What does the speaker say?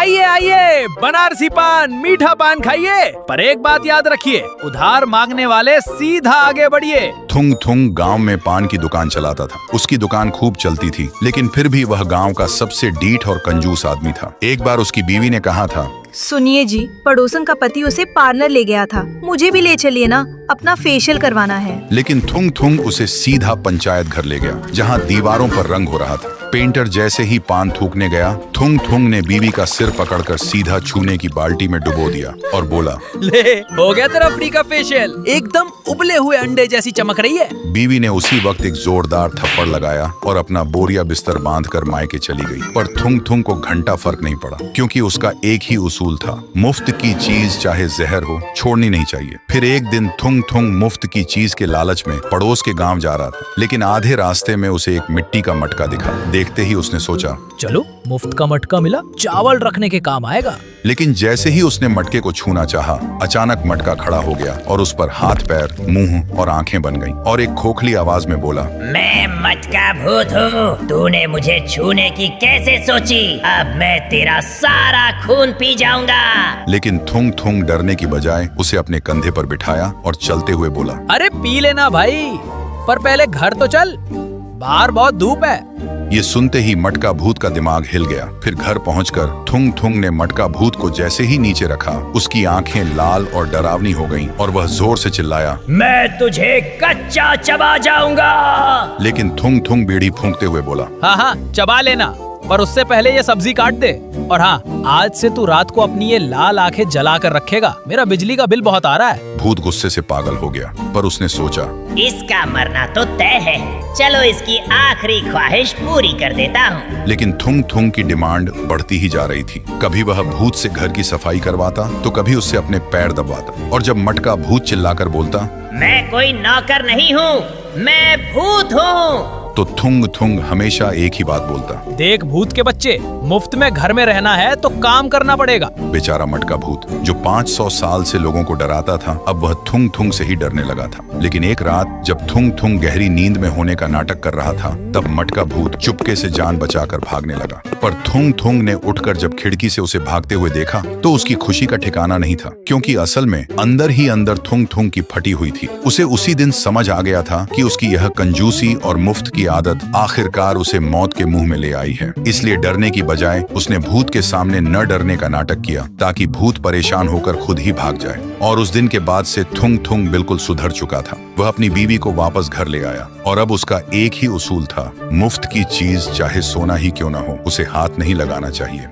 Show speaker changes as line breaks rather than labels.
आइए आइए, बनारसी पान, मीठा पान खाइए। पर एक बात याद रखिए, उधार मांगने वाले सीधा आगे बढ़िए।
थुंग थुंग गांव में पान की दुकान चलाता था। उसकी दुकान खूब चलती थी, लेकिन फिर भी वह गांव का सबसे डीठ और कंजूस आदमी था। एक बार उसकी बीवी ने कहा था,
सुनिए जी, पड़ोसन का पति उसे पार्लर ले गया था, मुझे भी ले चलिए ना, अपना फेशियल करवाना है।
लेकिन थुंग थुंग उसे सीधा पंचायत घर ले गया, जहां दीवारों पर रंग हो रहा था। पेंटर जैसे ही पान थूकने गया, थुंग थुंग ने बीवी का सिर पकड़कर सीधा छूने की बाल्टी में डुबो दिया और बोला,
ले, हो गया तेरा फ्री का फेशियल, एकदम उबले हुए अंडे जैसी चमक रही है।
बीवी ने उसी वक्त एक जोरदार थप्पड़ लगाया और अपना बोरिया बिस्तर बांधकर मायके चली गई। पर थुंग थुंग को घंटा फर्क नहीं पड़ा, क्योंकि उसका एक ही उसूल था, मुफ्त की चीज चाहे जहर हो, छोड़नी नहीं चाहिए। फिर एक दिन थुंग थुंग मुफ्त की चीज के लालच में पड़ोस के गांव जा रहा था, लेकिन आधे रास्ते में उसे एक मिट्टी का मटका दिखा। देखते ही उसने सोचा,
चलो मुफ्त का मटका मिला, चावल रखने के काम आएगा।
लेकिन जैसे ही उसने मटके को छूना चाहा, अचानक मटका खड़ा हो गया और उस पर हाथ पैर, मुंह और आंखें बन गईं और एक खोखली आवाज में बोला,
मैं मटका भूत हूँ, तूने मुझे छूने की कैसे सोची? अब मैं तेरा सारा खून पी जाऊंगा।
लेकिन थुंग थुंग डरने की बजाय उसे अपने कंधे पर बिठाया और चलते हुए बोला,
अरे पी लेना भाई, पर पहले घर तो चल, बाहर बहुत धूप है।
ये सुनते ही मटका भूत का दिमाग हिल गया। फिर घर पहुंचकर थुंग थुंग ने मटका भूत को जैसे ही नीचे रखा, उसकी आंखें लाल और डरावनी हो गईं और वह जोर से चिल्लाया,
मैं तुझे कच्चा चबा जाऊंगा।
लेकिन थुंग थुंग बीड़ी फूंकते हुए बोला,
हाँ हाँ चबा लेना, पर उससे पहले ये सब्जी काट दे। और हाँ, आज से तू रात को अपनी ये लाल आंखें जला कर रखेगा, मेरा बिजली का बिल बहुत आ रहा है।
भूत गुस्से से पागल हो गया, पर उसने सोचा,
इसका मरना तो तय है, चलो इसकी आखिरी ख्वाहिश पूरी कर देता हूँ।
लेकिन थुंग थुंग की डिमांड बढ़ती ही जा रही थी। कभी वह भूत से घर की सफाई करवाता, तो कभी उससे अपने पैर दबाता। और जब मटका भूत चिल्लाकर बोलता,
मैं कोई नौकर नहीं हूँ, मैं भूत हूँ,
तो थुंग थुंग हमेशा एक ही बात बोलता,
देख भूत के बच्चे, मुफ्त में घर में रहना है तो काम करना पड़ेगा।
बेचारा मटका भूत, जो 500 साल से लोगों को डराता था, अब वह थुंग थुंग से ही डरने लगा था। लेकिन एक रात जब थुंग थुंग गहरी नींद में होने का नाटक कर रहा था, तब मटका भूत चुपके से जान बचाकर भागने लगा। पर थुंग थुंग ने उठकर जब खिड़की से उसे भागते हुए देखा, तो उसकी खुशी का ठिकाना नहीं था, क्योंकि असल में अंदर ही अंदर थुंग थुंग की फटी हुई थी। उसे उसी दिन समझ आ गया था कि उसकी यह कंजूसी और मुफ्त की आदत आखिरकार उसे मौत के मुंह में ले आई है। इसलिए डरने की बजाय उसने भूत के सामने न डरने का नाटक किया, ताकि भूत परेशान होकर खुद ही भाग जाए। और उस दिन के बाद से थुंग थुंग बिल्कुल सुधर चुका था। वह अपनी बीवी को वापस घर ले आया और अब उसका एक ही उसूल था, मुफ्त की चीज चाहे सोना ही क्यों न हो, उसे हाथ नहीं लगाना चाहिए।